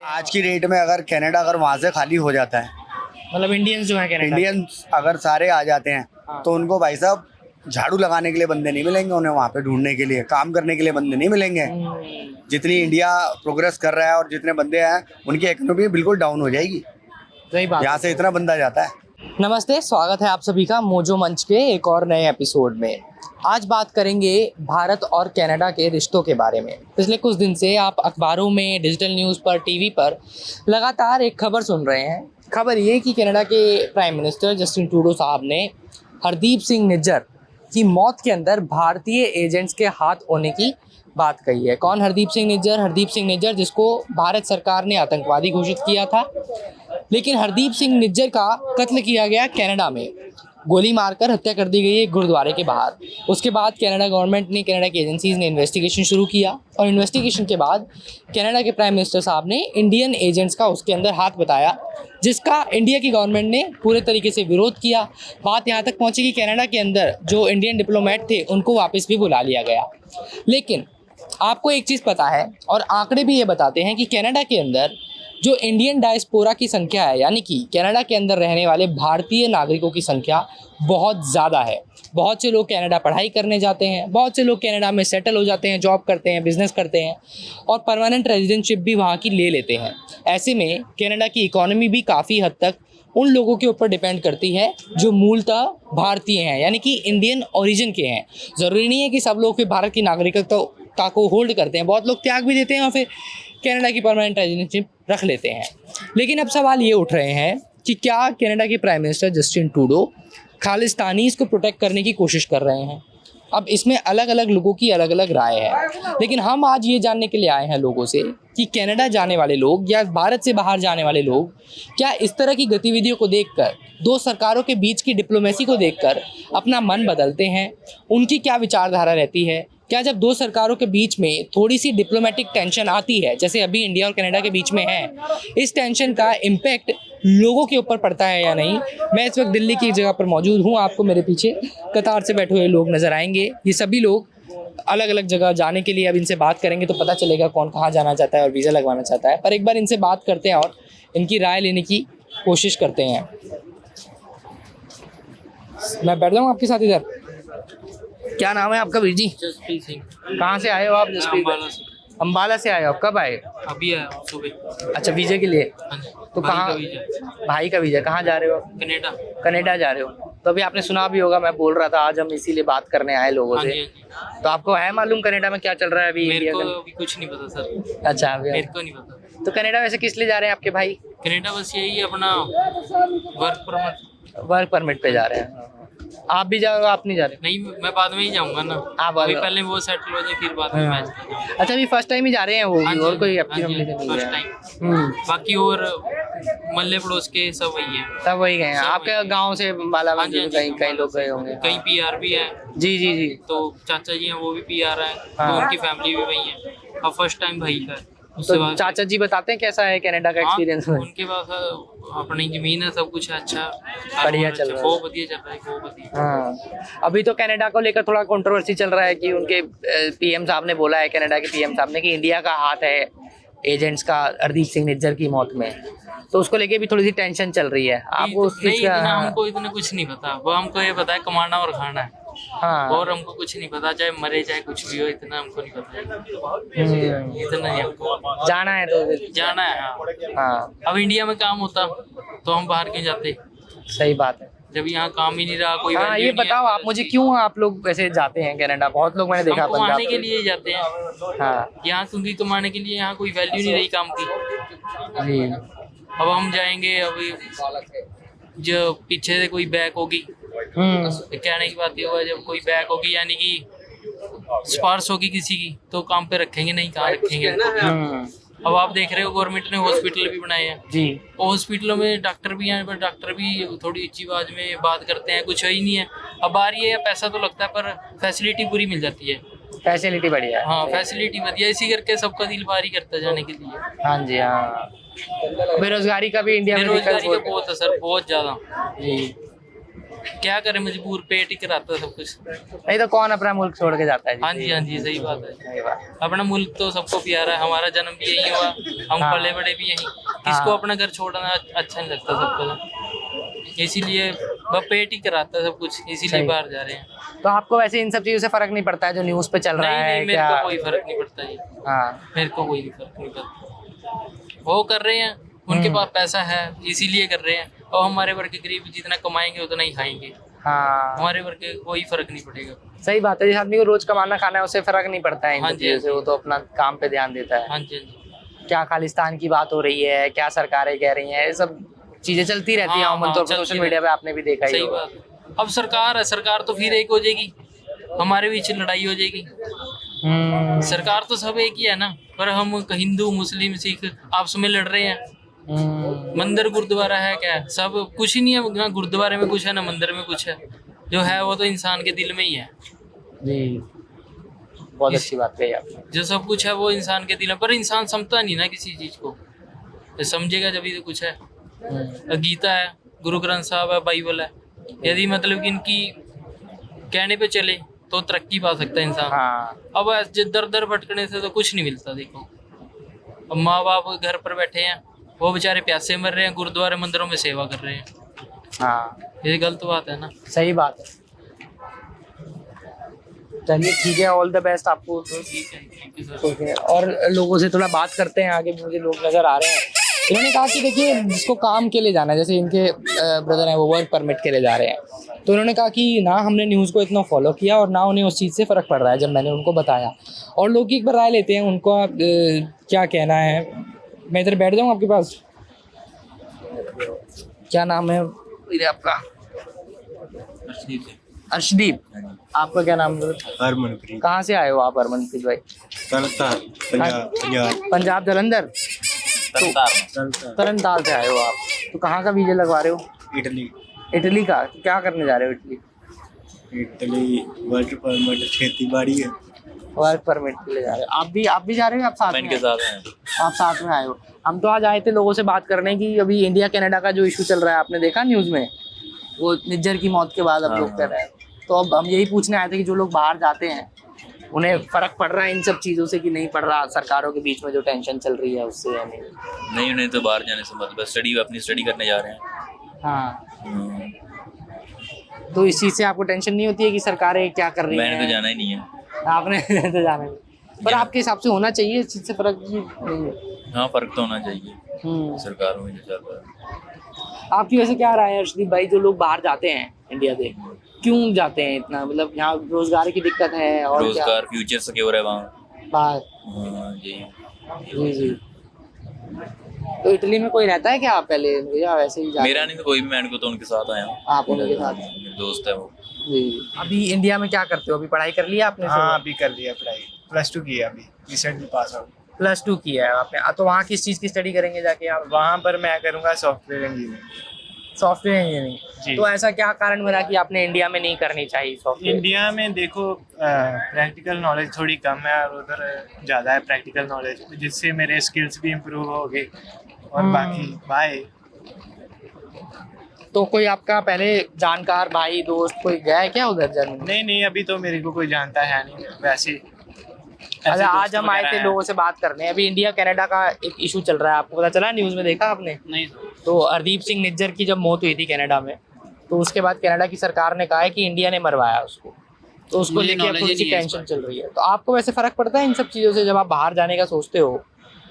आज की डेट में अगर कनाडा अगर वहाँ से खाली हो जाता है, मतलब इंडियंस जो है कनाडा इंडियंस अगर सारे आ जाते हैं, तो उनको भाई साहब झाड़ू लगाने के लिए बंदे नहीं मिलेंगे, उन्हें वहाँ पे ढूंढने के लिए काम करने के लिए बंदे नहीं मिलेंगे। जितनी इंडिया प्रोग्रेस कर रहा है और जितने बंदे हैं उनकी इकोनॉमी बिल्कुल डाउन हो जाएगी। सही बात यहाँ से इतना बंदा जाता है। नमस्ते, स्वागत है आप सभी का मोजो मंच के एक और नए एपिसोड में। आज बात करेंगे भारत और कनाडा के रिश्तों के बारे में। पिछले कुछ दिन से आप अखबारों में, डिजिटल न्यूज़ पर, टीवी पर लगातार एक खबर सुन रहे हैं। खबर ये कि कनाडा के प्राइम मिनिस्टर जस्टिन ट्रूडो साहब ने हरदीप सिंह निज्जर की मौत के अंदर भारतीय एजेंट्स के हाथ होने की बात कही है। कौन हरदीप सिंह निज्जर? हरदीप सिंह निज्जर जिसको भारत सरकार ने आतंकवादी घोषित किया था, लेकिन हरदीप सिंह निज्जर का कत्ल किया गया कनाडा में। गोली मारकर हत्या कर दी गई है गुरुद्वारे के बाहर। उसके बाद कनाडा गवर्नमेंट ने, कनाडा की एजेंसीज ने इन्वेस्टिगेशन शुरू किया और इन्वेस्टिगेशन के बाद कनाडा के प्राइम मिनिस्टर साहब ने इंडियन एजेंट्स का उसके अंदर हाथ बताया, जिसका इंडिया की गवर्नमेंट ने पूरे तरीके से विरोध किया। बात यहाँ तक पहुँची कि कनाडा के अंदर जो इंडियन डिप्लोमेट थे उनको वापस भी बुला लिया गया। लेकिन आपको एक चीज़ पता है और आंकड़े भी ये बताते हैं कि कनाडा के अंदर जो इंडियन डायस्पोरा की संख्या है, यानी कि कनाडा के अंदर रहने वाले भारतीय नागरिकों की संख्या बहुत ज़्यादा है। बहुत से लोग कनाडा पढ़ाई करने जाते हैं, बहुत से लोग कनाडा में सेटल हो जाते हैं, जॉब करते हैं, बिजनेस करते हैं और परमानेंट रेजिडेंटशिप भी वहाँ की ले लेते हैं। ऐसे में कनाडा की इकोनॉमी भी काफ़ी हद तक उन लोगों के ऊपर डिपेंड करती है जो मूलतः भारतीय हैं, यानी कि इंडियन ओरिजिन के हैं। ज़रूरी नहीं है कि सब लोग फिर भारत की नागरिकता को होल्ड करते हैं, बहुत लोग त्याग भी देते हैं और फिर कनाडा की परमानेंट रेजिडेंटशिप रख लेते हैं। लेकिन अब सवाल ये उठ रहे हैं कि क्या कनाडा के प्राइम मिनिस्टर जस्टिन ट्रूडो खालिस्तानीज़ को प्रोटेक्ट करने की कोशिश कर रहे हैं? अब इसमें अलग अलग लोगों की अलग अलग राय है, लेकिन हम आज ये जानने के लिए आए हैं लोगों से कि कनाडा जाने वाले लोग या भारत से बाहर जाने वाले लोग क्या इस तरह की गतिविधियों को देखकर, दो सरकारों के बीच की डिप्लोमेसी को देखकर अपना मन बदलते हैं? उनकी क्या विचारधारा रहती है? क्या जब दो सरकारों के बीच में थोड़ी सी डिप्लोमेटिक टेंशन आती है, जैसे अभी इंडिया और कनाडा के बीच में है, इस टेंशन का इम्पैक्ट लोगों के ऊपर पड़ता है या नहीं? मैं इस वक्त दिल्ली की एक जगह पर मौजूद हूँ। आपको मेरे पीछे कतार से बैठे हुए लोग नज़र आएंगे। ये सभी लोग अलग अलग जगह जाने के लिए, अब इनसे बात करेंगे तो पता चलेगा कौन कहाँ जाना चाहता है और वीज़ा लगवाना चाहता है। पर एक बार इनसे बात करते हैं और इनकी राय लेने की कोशिश करते हैं। मैं बैठ जाऊँ आपके साथ इधर? क्या नाम है आपका वीर जी? जसप्रीत सिंह। कहाँ से आए हो आप? जसप्रीत? अम्बाला से। अम्बाला से आए हो? कब आए? अभी आया हूँ सुबह। अच्छा, वीज़े के लिए? हाँ जी। तो भाई कहाँ? का वीज़ा। भाई का वीज़ा। कहाँ जा रहे हो? कनाडा। कनाडा जा रहे हो? तो अभी आपने सुना भी होगा, मैं बोल रहा था आज हम इसीलिए बात करने आए लोगों हाँ से। जी, हाँ जी। तो आपको है मालूम कनाडा में क्या चल रहा है अभी? मेरे इंडिया को का? अभी कुछ नहीं पता सर। अच्छा, अभी मेरे को नहीं पता। तो कनाडा वैसे किस लिए जा रहे हैं आपके भाई? कनाडा बस यही अपना वर्क परमिट। वर्क परमिट पे जा रहे हैं। आप भी जाओगे? आप नहीं जा रहे? नहीं, मैं बाद में ही जाऊंगा ना। आप अभी पहले वो सेटल हो जाए फिर बाद में मैं जाऊंगा। अच्छा, अभी फर्स्ट टाइम ही जा रहे हैं वो? हाँ जी, और कोई हाँ अपनी जी, फैमिली से नहीं फर्स्ट है? टाइम। बाकी और मल्ले पड़ोस के सब वही है। सब वही गए हैं। सब आपके वही। गांव से बाला हाँ जी, हाँ जी, कहीं कहीं लोग गए होंगे? कई पीआर भी है। जी जी जी। तो चाचा जी हैं, वो भी पीआर है। हाँ। तो उनकी फैमिली भी वही है। अब फर्स्ट टाइम भाई का है। उससे तो बाद चाचा जी बताते हैं कैसा है कनाडा का हाँ, एक्सपीरियंस? उनके पास अपनी जमीन है, सब कुछ है। अच्छा, बढ़िया चल रहा है। बहुत बढ़िया चल रहा है, बहुत बढ़िया। हाँ, अभी तो कनाडा को लेकर थोड़ा कंट्रोवर्सी चल रहा है कि उनके पीएम साहब ने बोला है, कनाडा के पीएम साहब ने, कि इंडिया का हाथ है एजेंट्स का हरदीप सिंह निज्जर की मौत में। तो उसको लेके भी थोड़ी सी टेंशन चल रही है। आपको उस नहीं, चीज का? इतना हमको इतना कुछ नहीं पता। वो हमको ये पता है कमाना और खाना है। हाँ। और हमको कुछ नहीं पता, चाहे मरे चाहे कुछ भी हो, इतना हमको नहीं पता। इतना नहीं हमको। जाना है तो जाना है। हाँ। हाँ, अब इंडिया में काम होता तो हम बाहर क्यों जाते? सही बात है। जब यहाँ काम ही नहीं रहा, कोई हाँ, वैल्यू ये नहीं है। बताओ आप मुझे, क्यों आप लोग वैसे जाते हैं कनाडा? बहुत लोग मैंने देखा हम पंजाब कमाने के में। लिए ही जाते हैं हाँ यहाँ, क्योंकि कमाने के लिए यहाँ कोई वैल्यू नहीं रही काम की। जी। अब हम जाएंगे, अभी जो पीछे से कोई बैक होगी, कहने की बात ये हुआ, जब कोई बैक होगी यानी कि स्पार्स होगी किसी की, तो काम पे रखेंगे नहीं, कहाँ रखेंगे? अब आप देख रहे हो गवर्नमेंट ने हॉस्पिटल भी बनाए हैं जी। हॉस्पिटलों में डॉक्टर भी हैं, पर डॉक्टर भी थोड़ी ऊंची आवाज में बात करते हैं, कुछ है ही नहीं है। अब आ रही है, पैसा तो लगता है पर फैसिलिटी पूरी मिल जाती है। फैसिलिटी बढ़िया है। हाँ, फैसिलिटी बढ़िया, इसी करके सबका दिल बारी करता जाने के लिए। हाँ जी। हाँ, बेरोजगारी का भी इंडिया में दिक्कत बेरोजगारी का बहुत है सर, बहुत ज्यादा। जी। क्या करें, मजबूर, पेट ही कराता है सब कुछ। नहीं तो कौन अपना मुल्क छोड़ के जाता है? हाँ जी, हाँ जी, सही बात है। सही बात। अपना मुल्क तो सबको प्यारा है, हमारा जन्म भी यही हुआ, हम हाँ। पले बड़े भी यही। किसको अपना घर छोड़ना अच्छा नहीं लगता सबको, तो इसीलिए वह पेट ही कराता है सब कुछ, इसीलिए सही। बाहर जा रहे हैं। तो आपको वैसे इन सब चीजों से फर्क नहीं पड़ता है जो न्यूज़ पे चल रहा नहीं है नहीं, मेरे क्या? को कोई फर्क नहीं पड़ता जी, हाँ। मेरे को कोई फर्क नहीं पड़ता। वो कर रहे हैं, उनके पास पैसा है इसीलिए कर रहे हैं, और हमारे वर्ग के गरीब जितना कमाएंगे उतना ही खाएंगे, हाँ हमारे वर्ग के कोई फर्क नहीं पड़ेगा। सही बात है। जिस आदमी को रोज कमाना खाना है उसे फर्क नहीं पड़ता है इन हाँ सब जी, चीजों हाँ से, जी। वो तो अपना काम पे ध्यान देता है। हाँ जी, हाँ जी। क्या खालिस्तान की बात हो रही है, क्या सरकारें कह रही हैं, ये सब चीजें चलती रहती हैं हाँ, अमूमन तौर पर। चलती सोशल मीडिया पे आपने भी देखा ही सही होगा। बात है। अब सरकार है, सरकार तो फिर एक हो जाएगी, हमारे बीच लड़ाई हो जाएगी। सरकार तो सब एक ही है ना, पर हम हिंदू मुस्लिम सिख आपस में लड़ रहे हैं। मंदिर गुरुद्वारा है क्या? सब कुछ ही नहीं है ना, गुरुद्वारे में कुछ है ना मंदिर में कुछ है। जो है वो तो इंसान के दिल में ही है। जी बहुत अच्छी बात कही आपने। जो सब कुछ है वो इंसान के दिल में, पर इंसान समझता नहीं ना किसी चीज को। तो समझेगा जब तो कुछ है। गीता है, गुरु ग्रंथ साहब है, बाइबल है, यदि मतलब कि इनकी कहने पे चले तो तरक्की पा सकता है इंसान। हाँ अब ऐसे दर दर भटकने से तो कुछ नहीं मिलता। देखो, अब माँ बाप घर पर बैठे हैं, वो बेचारे प्यासे मर रहे हैं, गुरुद्वारे मंदिरों में सेवा कर रहे हैं। हाँ ये गलत बात है ना। सही बात है। चलिए ठीक है, ऑल द बेस्ट आपको। ठीक है, थैंक यू सर। ठीक है, और लोगों से थोड़ा बात करते हैं आगे। मुझे लोग नज़र आ रहे हैं, इन्होंने कहा कि देखिए जिसको काम के लिए जाना है, जैसे इनके ब्रदर हैं वो वर्क परमिट के लिए जा रहे हैं, तो इन्होंने कहा कि ना हमने न्यूज़ को इतना फॉलो किया और ना उन्हें उस चीज़ से फ़र्क पड़ रहा है जब मैंने उनको बताया। और लोग एक बार राय लेते हैं, उनको क्या कहना है। मैं इधर बैठ जाऊँ आपके पास? क्या नाम है आपका? अर्शदीप। आपका क्या नाम है? हरमनप्रीत। कहाँ से आए हो आप हरमनप्रीत भाई? पंजाब जलंधर। तरनताल से आए हो आप, तो कहाँ का वीजा लगवा रहे हो? इटली। इटली का? क्या करने जा रहे हो इटली? इटली वर्क परमिट, खेती बाड़ी है। वर्क परमिट के लिए जा रहे हो? आप भी जा रहे हो? आप साथ में? इनके साथ हैं। आप साथ में आए हो। हम तो आज आए थे लोगों से बात करने की, अभी इंडिया कनाडा का जो इशू चल रहा है, आपने देखा न्यूज़ में, वो निज्जर की मौत के बाद अब लोग कर रहे हैं। तो अब हम यही पूछने आए थे कि जो लोग बाहर जाते हैं उन्हें फर्क पड़ रहा है इन सब चीज़ों से कि नहीं पड़ रहा, सरकारों के बीच में जो टेंशन चल रही है उससे या नहीं? नहीं, उन्हें तो बाहर जाने से मतलब स्टडी, अपनी स्टडी करने जा रहे हैं। हाँ, तो इस चीज़ से आपको टेंशन नहीं होती है कि सरकारें क्या कर रही हैं? मैंने तो जाना ही नहीं है। आपने तो जाना नहीं, पर आपके हिसाब से होना चाहिए इस चीज़ से फर्क नहीं है? हाँ, फर्क तो होना चाहिए सरकारों में जो चल रहा है। आपकी वैसे क्या राय है अर्शदीप भाई, जो लोग बाहर जाते हैं इंडिया से, क्यों जाते हैं इतना? मतलब यहाँ रोजगार की दिक्कत है और रोजगार, फ्यूचर सिक्योर है वहाँ। बाहर? हाँ जी जी। तो इटली में कोई रहता है क्या आप पहले, या वैसे ही मेरा नहीं तो कोई भी, मैं तो उनके साथ आया हूँ। आप उनके साथ? मेरे दोस्त है वो। जी। अभी इंडिया में क्या करते हो? अभी पढ़ाई कर लिया आपने? हाँ, अभी कर लिया पढ़ाई, +2 की है अभी, रिसेंटली पास आउट। +2 किया है आपने, तो वहाँ किस चीज़ की स्टडी करेंगे जाके आप? वहाँ पर मैं करूँगा सॉफ्टवेयर इंजीनियरिंग। Software engineering. जी। तो ऐसा क्या कारण बना कि आपने इंडिया में नहीं करनी चाहिए सॉफ्टवेयर? इंडिया में देखो प्रैक्टिकल नॉलेज थोड़ी कम है और उधर ज़्यादा है प्रैक्टिकल नॉलेज, जिससे मेरे स्किल्स भी इम्प्रूव हो गए। और बाकी बाय। तो कोई आपका पहले जानकार भाई दोस्त कोई गया है क्या उधर जर्मनी? नहीं, अभी तो मेरे को कोई जानता है नहीं वैसे। अच्छा, आज हम आए थे लोगों से बात करने। अभी इंडिया कनाडा का एक इशू चल रहा है, आपको पता चला? न्यूज़ में देखा आपने? नहीं, तो हरदीप सिंह निज्जर की जब मौत हुई थी कनाडा में, तो उसके बाद कनाडा की सरकार ने कहा है कि इंडिया ने मरवाया उसको, तो उसको लेके अब थोड़ी सी टेंशन चल रही है। तो आपको वैसे फर्क पड़ता है इन सब चीज़ों से जब आप बाहर जाने का सोचते हो?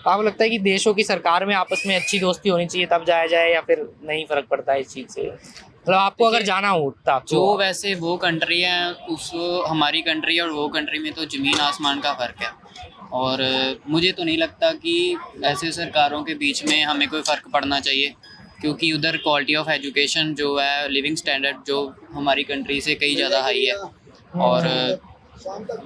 आपको लगता है कि देशों की सरकार में आपस में अच्छी दोस्ती होनी चाहिए तब जाया जाए, या फिर नहीं फर्क पड़ता है इस चीज़ से? मतलब आपको अगर जाना हो तब जो वैसे वो कंट्री है, उस हमारी कंट्री और वो कंट्री में तो ज़मीन आसमान का फ़र्क है। और मुझे तो नहीं लगता कि ऐसे सरकारों के बीच में हमें कोई फ़र्क पड़ना चाहिए, क्योंकि उधर क्वालिटी ऑफ एजुकेशन जो है, लिविंग स्टैंडर्ड जो हमारी कंट्री से कई ज़्यादा हाई है। और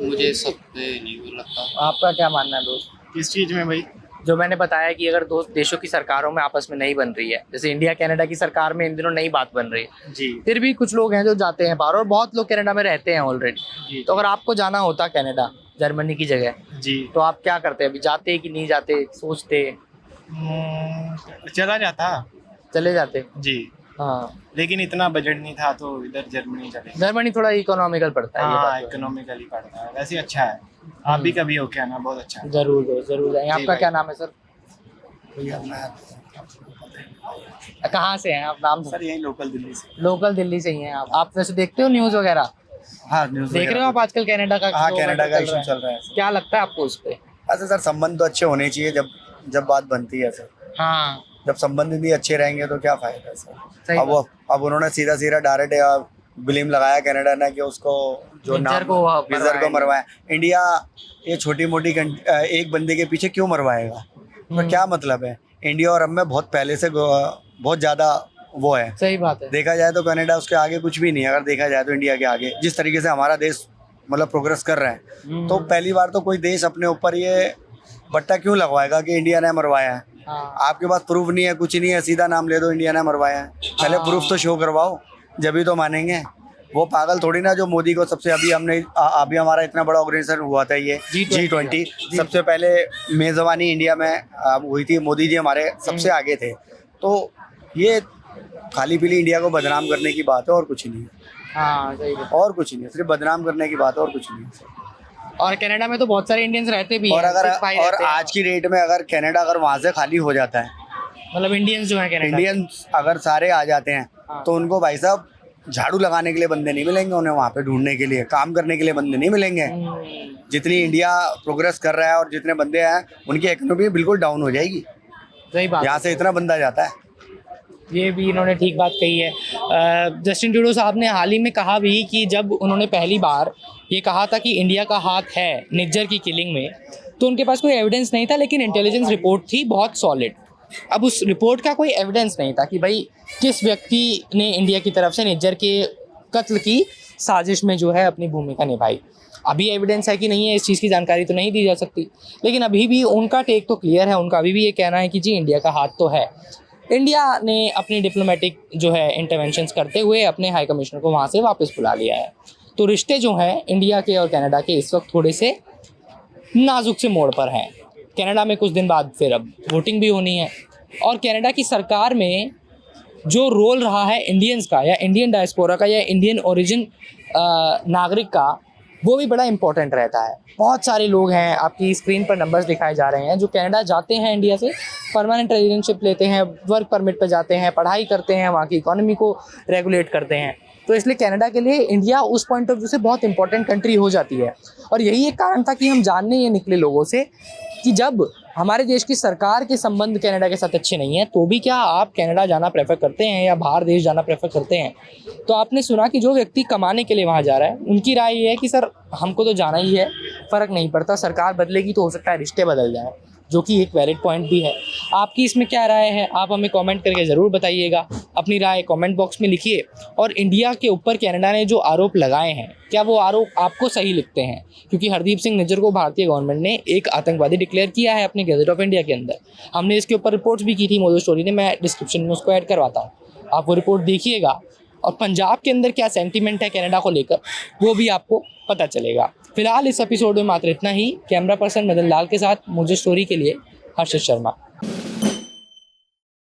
मुझे सब नहीं लगता। आपका क्या मानना है दोस्त? किस चीज़ में भाई? जो मैंने बताया कि अगर दो देशों की सरकारों में आपस में नहीं बन रही है, जैसे इंडिया कनाडा की सरकार में इन दिनों नई बात बन रही है, जी फिर भी कुछ लोग हैं जो जाते हैं बाहर, और बहुत लोग कनाडा में रहते हैं ऑलरेडी। जी। तो अगर आपको जाना होता कनाडा जर्मनी की जगह, जी। तो आप क्या करते? अभी जाते कि नहीं जाते, सोचते? चला जाता। चले जाते। जी। हाँ, लेकिन इतना बजट नहीं था तो इधर जर्मनी चले। जर्मनी थोड़ा इकोनॉमिकल पड़ता है, ये हाँ बात तो है। इकोनॉमिकली पड़ता है, वैसे अच्छा है। आप भी कभी होके आना, बहुत अच्छा है। जरूर दो, जरूर जाएंगे। जी आपका भाई। क्या नाम है सर? कहाँ से हैं आप? नाम सर यही लोकल दिल्ली से। लोकल दिल्ली से ही हैं आप? आप वैसे देखते हो न्यूज़ वगैरह? हाँ न्यूज़ देख रहे हो आप आजकल कनाडा का हाँ जो कनाडा का मैटर इशू चल रहा है। क्या लगता है आपको उस पे? ऐसे सर संबंध तो अच्छे होने चाहिए जब जब बात बनती है सर। हाँ, जब संबंध नहीं अच्छे रहेंगे तो क्या फायदा है सही सर। अब उन्होंने सीधा सीधा डायरेक्ट ब्लेम लगाया कनाडा ने कि उसको जो निज्जर नाम को निज्जर को मरवाया। मरवाया। इंडिया ये छोटी मोटी एक बंदे के पीछे क्यों मरवाएगा? तो क्या मतलब है? इंडिया और अब में बहुत पहले से बहुत ज़्यादा वो है। सही बात है। देखा जाए तो कनाडा उसके आगे कुछ भी नहीं है। अगर देखा जाए तो इंडिया के आगे जिस तरीके से हमारा देश मतलब प्रोग्रेस कर रहा है, तो पहली बार तो कोई देश अपने ऊपर ये बट्टा क्यों लगवाएगा कि इंडिया ने मरवाया है? हाँ, आपके पास प्रूफ नहीं है, कुछ नहीं है, सीधा नाम ले दो इंडिया ने मरवाया है। पहले प्रूफ तो शो करवाओ, जब ही तो मानेंगे। वो पागल थोड़ी ना जो मोदी को सबसे अभी हमारा इतना बड़ा ऑर्गेनाइजेशन हुआ था ये G20, सबसे पहले मेज़बानी इंडिया में हुई थी। मोदी जी हमारे सबसे आगे थे। तो ये खाली पीली इंडिया को बदनाम करने की बात है और कुछ नहीं है। हाँ, सही बात। और कुछ नहीं है, सिर्फ बदनाम करने की बात है और कुछ नहीं है। और कनाडा में तो बहुत सारे इंडियंस रहते भी और हैं, अगर सिख भाई और रहते हैं। आज की डेट में अगर कनाडा अगर वहाँ से खाली हो जाता है, मतलब इंडियंस जो है कनाडा, इंडियंस अगर सारे आ जाते हैं, हाँ। तो उनको भाई साहब झाड़ू लगाने के लिए बंदे नहीं मिलेंगे। उन्हें वहाँ पे ढूंढने के लिए, काम करने के लिए बंदे नहीं मिलेंगे। जितनी इंडिया प्रोग्रेस कर रहा है और जितने बंदे हैं उनकी इकोनॉमी बिल्कुल डाउन हो जाएगी। सही बात यहाँ है। से इतना बंदा जाता है। ये भी इन्होंने ठीक बात कही है। जस्टिन ट्रूडो साहब ने हाल ही में कहा भी कि जब उन्होंने पहली बार ये कहा था कि इंडिया का हाथ है निज्जर की किलिंग में, तो उनके पास कोई एविडेंस नहीं था, लेकिन इंटेलिजेंस रिपोर्ट थी बहुत सॉलिड। अब उस रिपोर्ट का कोई एविडेंस नहीं था कि भाई किस व्यक्ति ने इंडिया की तरफ से निज्जर के कत्ल की साजिश में जो है अपनी भूमिका निभाई। अभी एविडेंस है कि नहीं है इस चीज़ की जानकारी तो नहीं दी जा सकती, लेकिन अभी भी उनका टेक तो क्लियर है। उनका अभी भी ये कहना है कि जी इंडिया का हाथ तो है। इंडिया ने अपनी डिप्लोमेटिक जो है इंटरवेंशंस करते हुए अपने हाई कमिश्नर को वहाँ से वापस बुला लिया है। तो रिश्ते जो हैं इंडिया के और कनाडा के इस वक्त थोड़े से नाजुक से मोड़ पर हैं। कनाडा में कुछ दिन बाद फिर अब वोटिंग भी होनी है, और कनाडा की सरकार में जो रोल रहा है इंडियंस का या इंडियन डायस्पोरा का या इंडियन ओरिजिन नागरिक का, वो भी बड़ा इंपॉर्टेंट रहता है। बहुत सारे लोग हैं, आपकी स्क्रीन पर नंबर्स दिखाए जा रहे हैं, जो कनाडा जाते हैं इंडिया से, परमानेंट रेजिडेंटशिप लेते हैं, वर्क परमिट पर जाते हैं, पढ़ाई करते हैं, वहाँ की इकोनॉमी को रेगुलेट करते हैं। तो इसलिए कनाडा के लिए इंडिया उस पॉइंट ऑफ व्यू से बहुत इंपॉर्टेंट कंट्री हो जाती है। और यही एक कारण था कि हम जानने ये निकले लोगों से कि जब हमारे देश की सरकार के संबंध कनाडा के साथ अच्छे नहीं हैं, तो भी क्या आप कनाडा जाना प्रेफर करते हैं या बाहर देश जाना प्रेफर करते हैं? तो आपने सुना कि जो व्यक्ति कमाने के लिए वहाँ जा रहा है, उनकी राय ये है कि सर हमको तो जाना ही है, फ़र्क नहीं पड़ता, सरकार बदलेगी तो हो सकता है रिश्ते बदल जाएँ, जो कि एक वैलिड पॉइंट भी है। आपकी इसमें क्या राय है? आप हमें कमेंट करके ज़रूर बताइएगा। अपनी राय कमेंट बॉक्स में लिखिए। और इंडिया के ऊपर कनाडा ने जो आरोप लगाए हैं, क्या वो आरोप आपको सही लगते हैं? क्योंकि हरदीप सिंह निज्जर को भारतीय गवर्नमेंट ने एक आतंकवादी डिक्लेयर किया है अपने गैजेट ऑफ इंडिया के अंदर। हमने इसके ऊपर रिपोर्ट्स भी की थी मोदी स्टोरी ने, मैं डिस्क्रिप्शन में उसको ऐड करवाता हूँ, आप वो रिपोर्ट देखिएगा। और पंजाब के अंदर क्या सेंटीमेंट है कनाडा को लेकर, वो भी आपको पता चलेगा। फिलहाल इस एपिसोड में मात्र इतना ही। कैमरा पर्सन मदन लाल के साथ मुझे स्टोरी के लिए हर्षित शर्मा।